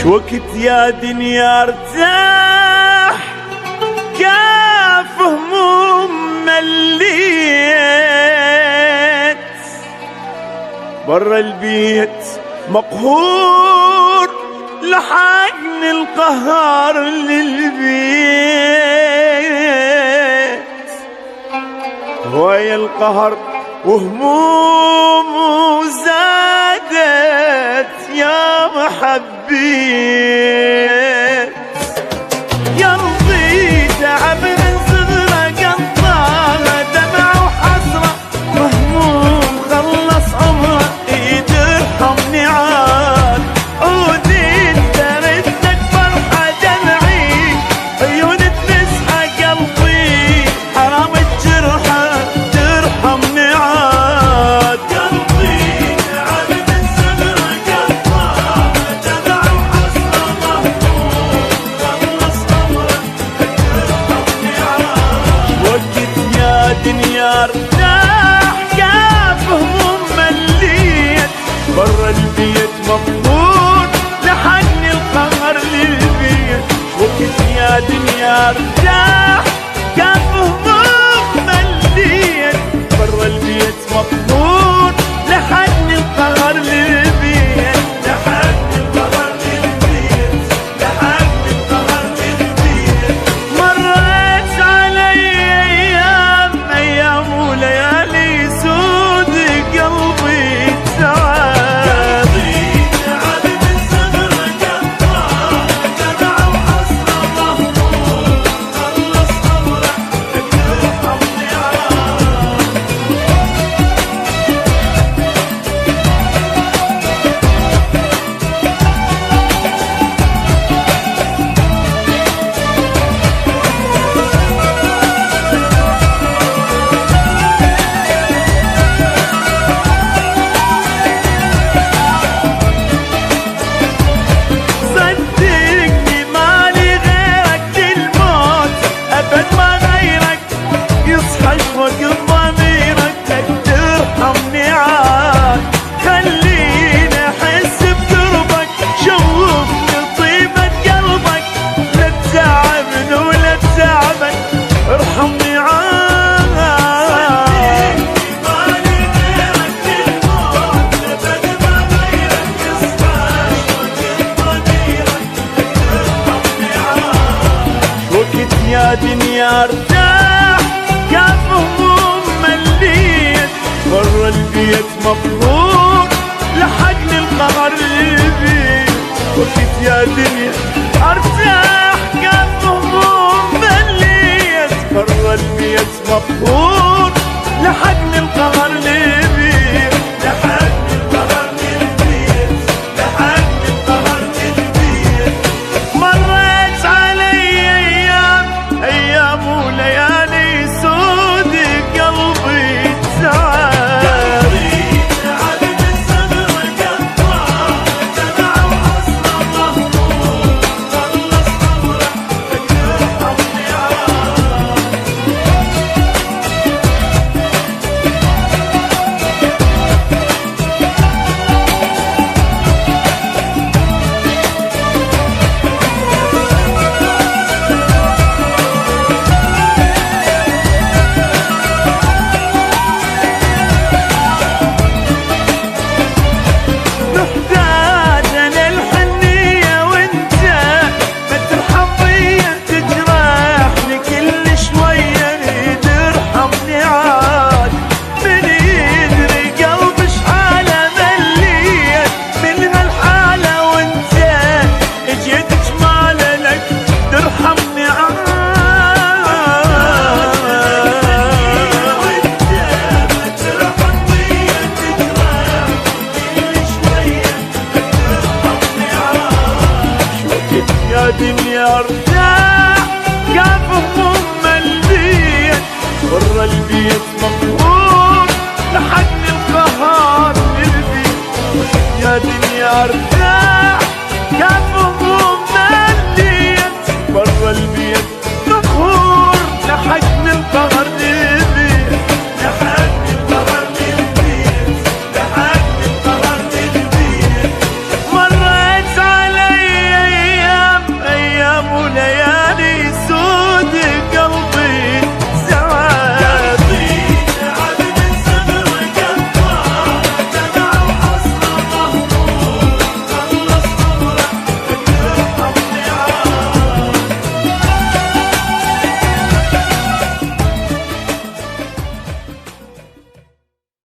وقت يا دنيا ارتاح كاف هموم مليت برا البيت مقهور لحقن القهر للبيت هواي القهر وهموم زادت يا محبيت قلبي تعب من صغره قطعه دمع وحسره مهموم خلص عمره ايد ارحمني عاد عودي انت ردك فرحه دمعي عيون تمسحه قلبي حرام الجرحه ترحمني عاد قلبي تعب من صغره قطعه دمع وحسره مهموم خلص عمره ترحمني عاد وقت يا دنيا ارتاح كاف هموم مليت برا البيت مقهور لحقني القهر للبيت وقت يا دنيا ارتاح كاف هموم مليت برا البيت مقهور لحقني القهر للبيت لحقني القهر للبيت لحقني القهر للبيت مرت علي ايام وليالي سود قلبي تعب تعب من صغره قطعه دمع وحسره مهموم خلص عمره ترحمني عاد صدقني مالي غيرك الموت ابد ما غيرك يصحى شوق ضميرك ترحمني عاد خليني احس بقربك شوفني طيبة قلبك لا تتعبني ولا تتعبك ارحمني عاد مالي غيرك الموت ابد ما غيرك يصحى شوق ضميرك ترحمني عاد وقت يا دنيا ارتاح كاف هموم مليت برا البيت مقهور لحقني القهر للبيت وقت يا دنيا ارتاح كاف هموم مليت برا البيت مقهور لحقني القهر للبيت لحقني القهر للبيت لحقني القهر للبيت مرت علي ايام وليالي سود قلبي تعب تعب من صغره قطعه دمع وحسره مهموم خلص عمره ترحمني عاد محتاج انا الحنيه وانت ما ترحم بيا تجرحني كل شويه اريد ارحمني عاد من يدري قلبي شحاله مليت من هالحاله وانت اجيت جماله لك ترحمني عاد وانت ما ترحم بيا تجرحني كل شويه ترحمني عاد وقت يا دنيا ارتاح كاف هموم مليت برا البيت مقهور لحقني القهر للبيت وقت يا دنيا ارتاح كاف